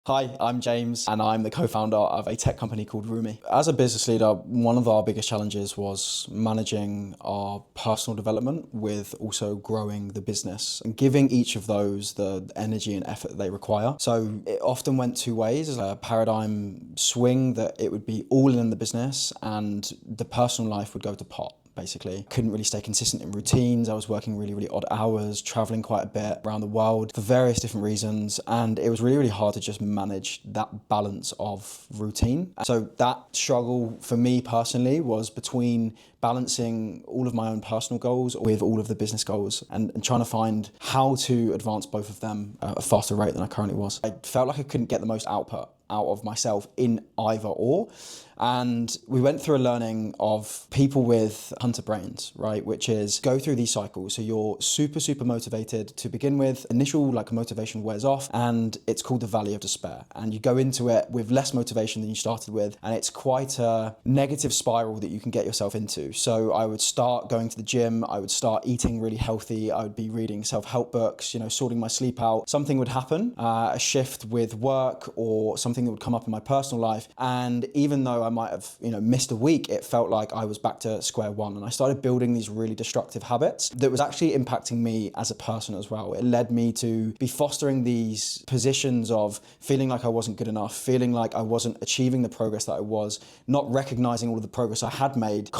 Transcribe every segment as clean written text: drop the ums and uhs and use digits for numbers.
Hi, I'm James, and I'm the co-founder of a tech company called Rumi. As a business leader, one of our biggest challenges was managing our personal development with also growing the business and giving each of those the energy and effort that they require. So it often went two ways, a paradigm swing that it would be all in the business and the personal life would go to pot. Basically, couldn't really stay consistent in routines. I was working really odd hours, traveling quite a bit around the world for various different reasons, and it was really hard to just manage that balance of routine. So that struggle for me personally was between balancing all of my own personal goals with all of the business goals and trying to find how to advance both of them at a faster rate than I currently was. I felt like I couldn't get the most output out of myself in either or. And we went through a learning of people with hunter brains, right? Which is go through these cycles. So you're super motivated to begin with. Initial motivation wears off and it's called the valley of despair. And you go into it with less motivation than you started with. And it's quite a negative spiral that you can get yourself into. So I would start going to the gym. I would start eating really healthy. I would be reading self-help books, sorting my sleep out. Something would happen, a shift with work or something that would come up in my personal life. And even though I might have, missed a week, it felt like I was back to square one. And I started building these really destructive habits that was actually impacting me as a person as well. It led me to be fostering these positions of feeling like I wasn't good enough, feeling like I wasn't achieving the progress that I was, not recognizing all of the progress I had made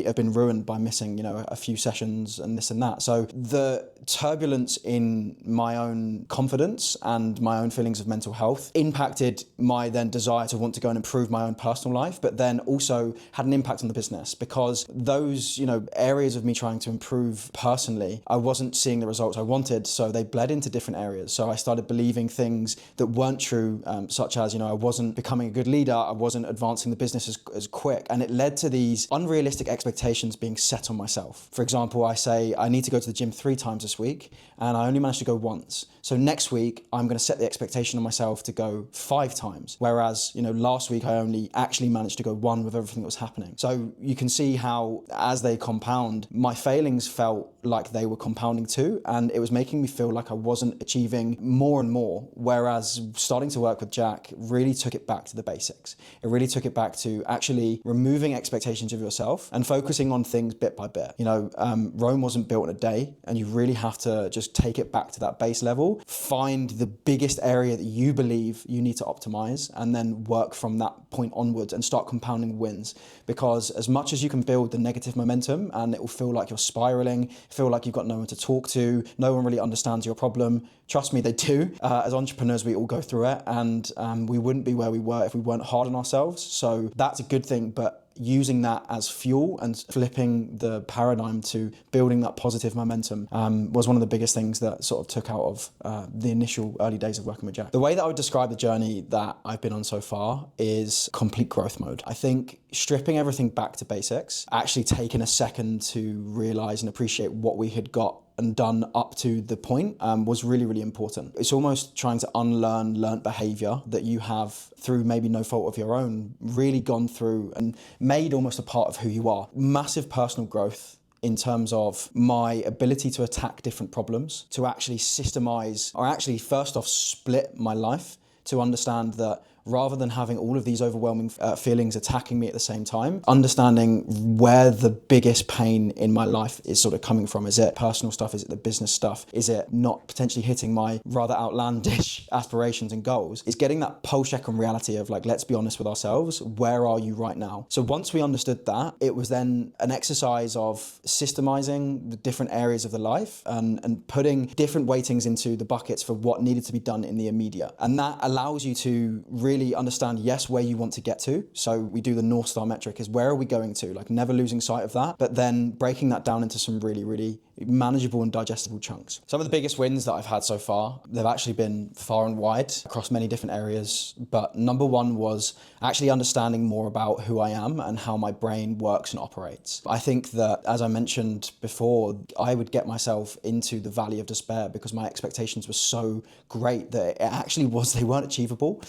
have been ruined by missing, a few sessions and this and that. So the turbulence in my own confidence and my own feelings of mental health impacted my then desire to want to go and improve my own personal life, but then also had an impact on the business because those, areas of me trying to improve personally, I wasn't seeing the results I wanted, so they bled into different areas. So I started believing things that weren't true, such as, I wasn't becoming a good leader, I wasn't advancing the business as quick, and it led to these unrealistic expectations being set on myself. For example, I say I need to go to the gym 3 times this week, and I only managed to go once. So next week, I'm going to set the expectation on myself to go 5 times. Whereas, last week I only actually managed to go 1 with everything that was happening. So you can see how as they compound, my failings felt like they were compounding too. And it was making me feel like I wasn't achieving more and more. Whereas starting to work with Jack really took it back to the basics. It really took it back to actually removing expectations of yourself and focusing on things bit by bit. Rome wasn't built in a day, and you really have to just take it back to that base level, find the biggest area that you believe you need to optimize, and then work from that point onwards and start compounding wins. Because as much as you can build the negative momentum and it will feel like you're spiraling, feel like you've got no one to talk to, no one really understands your problem, trust me, they do. As entrepreneurs, we all go through it, and we wouldn't be where we were if we weren't hard on ourselves. So that's a good thing, but using that as fuel and flipping the paradigm to building that positive momentum was one of the biggest things that sort of took out of the initial early days of working with Jack. The way that I would describe the journey that I've been on so far is complete growth mode. I think stripping everything back to basics, actually taking a second to realize and appreciate what we had got and done up to the point was really important. It's almost trying to unlearn learnt behavior that you have through maybe no fault of your own, really gone through and made almost a part of who you are. Massive personal growth in terms of my ability to attack different problems, to actually systemize, or actually first off split my life to understand that rather than having all of these overwhelming feelings attacking me at the same time, understanding where the biggest pain in my life is sort of coming from. Is it personal stuff? Is it the business stuff? Is it not potentially hitting my rather outlandish aspirations and goals? Is getting that pulse check on reality of let's be honest with ourselves. Where are you right now? So once we understood that, it was then an exercise of systemizing the different areas of the life and putting different weightings into the buckets for what needed to be done in the immediate. And that allows you to really understand, yes, where you want to get to. So we do the North Star metric is where are we going to, never losing sight of that, but then breaking that down into some really manageable and digestible chunks. Some of the biggest wins that I've had so far, they've actually been far and wide across many different areas. But number one was actually understanding more about who I am and how my brain works and operates. I think that, as I mentioned before, I would get myself into the valley of despair because my expectations were so great that they weren't achievable.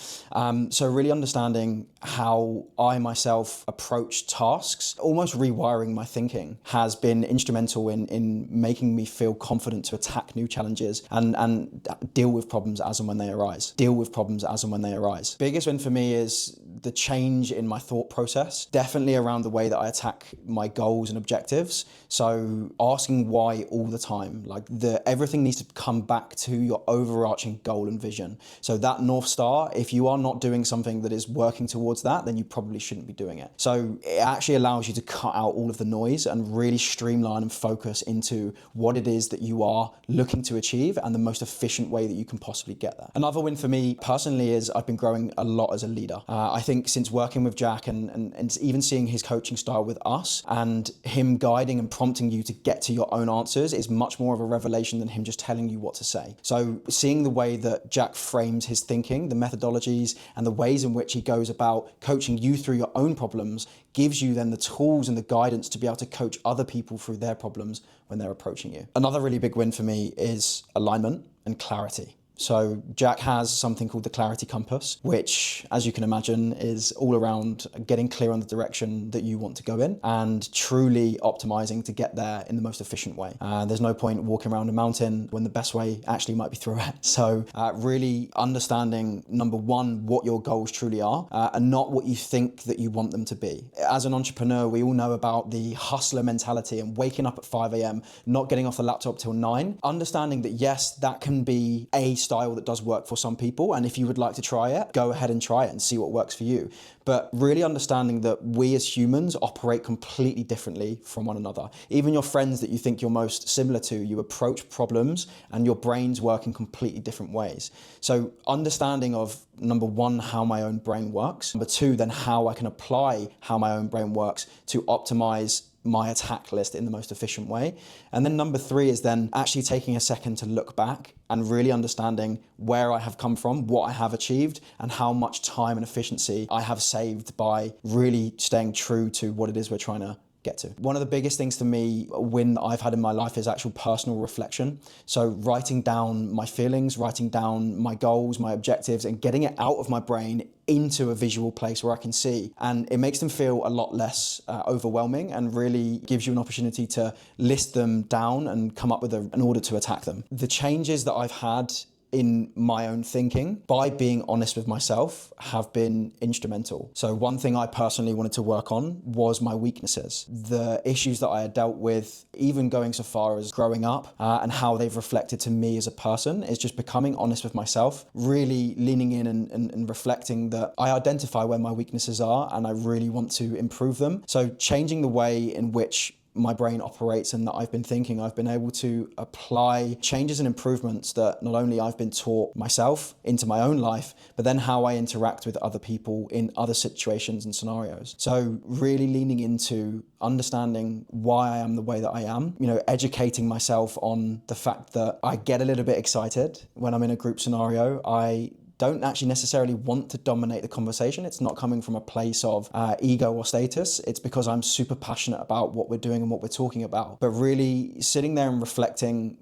So really understanding how I myself approach tasks, almost rewiring my thinking, has been instrumental in making me feel confident to attack new challenges and deal with problems as and when they arise. Biggest win for me is the change in my thought process, definitely around the way that I attack my goals and objectives. So asking why all the time, like everything needs to come back to your overarching goal and vision. So that North Star, if you are not doing something that is working towards that, then you probably shouldn't be doing it. So it actually allows you to cut out all of the noise and really streamline and focus into what it is that you are looking to achieve and the most efficient way that you can possibly get there. Another win for me personally is I've been growing a lot as a leader. I think since working with Jack and even seeing his coaching style with us and him guiding and prompting you to get to your own answers is much more of a revelation than him just telling you what to say. So seeing the way that Jack frames his thinking, the methodologies and the ways in which he goes about coaching you through your own problems gives you then the tools and the guidance to be able to coach other people through their problems when they're approaching you. Another really big win for me is alignment and clarity. So Jack has something called the Clarity Compass, which, as you can imagine, is all around getting clear on the direction that you want to go in and truly optimizing to get there in the most efficient way. There's no point walking around a mountain when the best way actually might be through it. So really understanding, number one, what your goals truly are and not what you think that you want them to be. As an entrepreneur, we all know about the hustler mentality and waking up at 5 a.m., not getting off the laptop till 9, understanding that yes, that can be a style that does work for some people, and if you would like to try it, go ahead and try it and see what works for you. But really understanding that we as humans operate completely differently from one another. Even your friends that you think you're most similar to, you approach problems and your brains work in completely different ways. So understanding of, number one, how my own brain works, number two, then how I can apply how my own brain works to optimize my attack list in the most efficient way. And then number three is then actually taking a second to look back and really understanding where I have come from, what I have achieved, and how much time and efficiency I have saved by really staying true to what it is we're trying to get to. One of the biggest things for me, a win that I've had in my life, is actual personal reflection. So writing down my feelings, writing down my goals, my objectives, and getting it out of my brain into a visual place where I can see. And it makes them feel a lot less overwhelming and really gives you an opportunity to list them down and come up with an order to attack them. The changes that I've had in my own thinking by being honest with myself have been instrumental. So one thing I personally wanted to work on was my weaknesses, the issues that I had dealt with, even going so far as growing up and how they've reflected to me as a person, is just becoming honest with myself, really leaning in and reflecting that I identify where my weaknesses are and I really want to improve them. So changing the way in which my brain operates and that I've been thinking, I've been able to apply changes and improvements that not only I've been taught myself into my own life, but then how I interact with other people in other situations and scenarios. So really leaning into understanding why I am the way that I am, educating myself on the fact that I get a little bit excited when I'm in a group scenario. I don't actually necessarily want to dominate the conversation. It's not coming from a place of ego or status. It's because I'm super passionate about what we're doing and what we're talking about. But really sitting there and reflecting,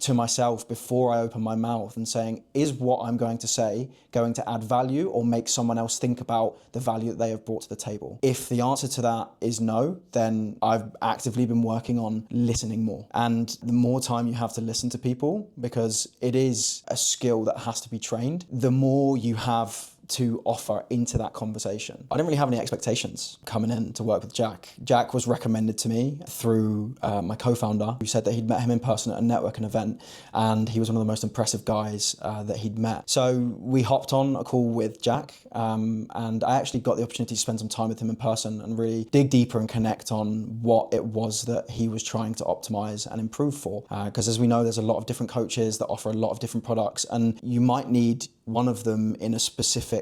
to myself before I open my mouth and saying, is what I'm going to say going to add value or make someone else think about the value that they have brought to the table? If the answer to that is no, then I've actively been working on listening more. And the more time you have to listen to people, because it is a skill that has to be trained, the more you have to offer into that conversation. I didn't really have any expectations coming in to work with Jack. Jack was recommended to me through my co-founder, who said that he'd met him in person at a networking event and he was one of the most impressive guys that he'd met. So we hopped on a call with Jack and I actually got the opportunity to spend some time with him in person and really dig deeper and connect on what it was that he was trying to optimize and improve for. Because as we know, there's a lot of different coaches that offer a lot of different products and you might need one of them in a specific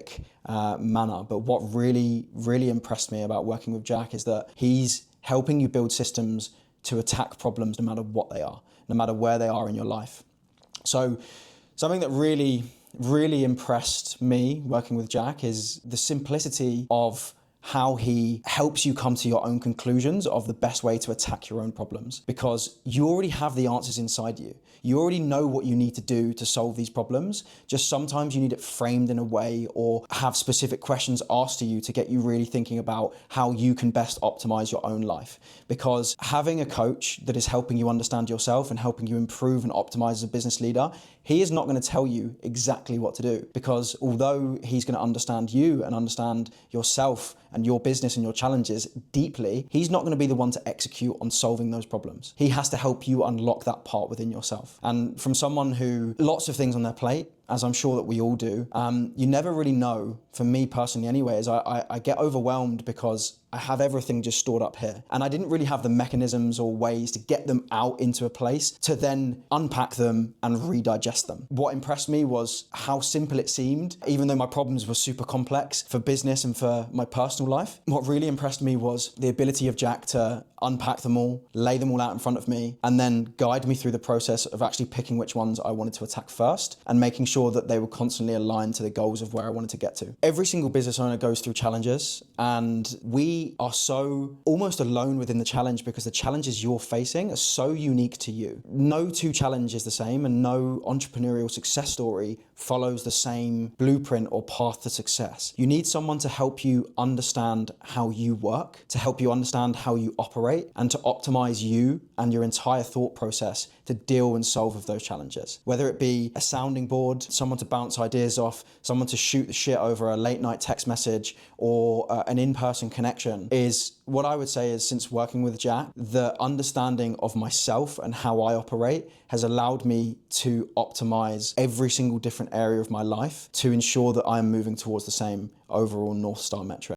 manner. But what really, really impressed me about working with Jack is that he's helping you build systems to attack problems no matter what they are, no matter where they are in your life. So something that really, really impressed me working with Jack is the simplicity of how he helps you come to your own conclusions of the best way to attack your own problems, because you already have the answers inside you. You already know what you need to do to solve these problems. Just sometimes you need it framed in a way or have specific questions asked to you to get you really thinking about how you can best optimize your own life. Because having a coach that is helping you understand yourself and helping you improve and optimize as a business leader, he is not going to tell you exactly what to do, because although he's going to understand you and understand yourself and your business and your challenges deeply, he's not going to be the one to execute on solving those problems. He has to help you unlock that part within yourself. And from someone who lots of things on their plate, as I'm sure that we all do, you never really know, for me personally anyway, is I get overwhelmed because I have everything just stored up here. And I didn't really have the mechanisms or ways to get them out into a place to then unpack them and redigest them. What impressed me was how simple it seemed, even though my problems were super complex for business and for my personal life. What really impressed me was the ability of Jack to unpack them all, lay them all out in front of me, and then guide me through the process of actually picking which ones I wanted to attack first and making sure that they were constantly aligned to the goals of where I wanted to get to. Every single business owner goes through challenges, and we are so almost alone within the challenge because the challenges you're facing are so unique to you. No two challenge is the same, and no entrepreneurial success story follows the same blueprint or path to success. You need someone to help you understand how you work, to help you understand how you operate, and to optimize you and your entire thought process to deal and solve with those challenges. Whether it be a sounding board, someone to bounce ideas off, someone to shoot the shit over a late night text message, or an in-person connection, is what I would say is, since working with Jack, the understanding of myself and how I operate has allowed me to optimize every single different area of my life to ensure that I'm moving towards the same overall North Star metric.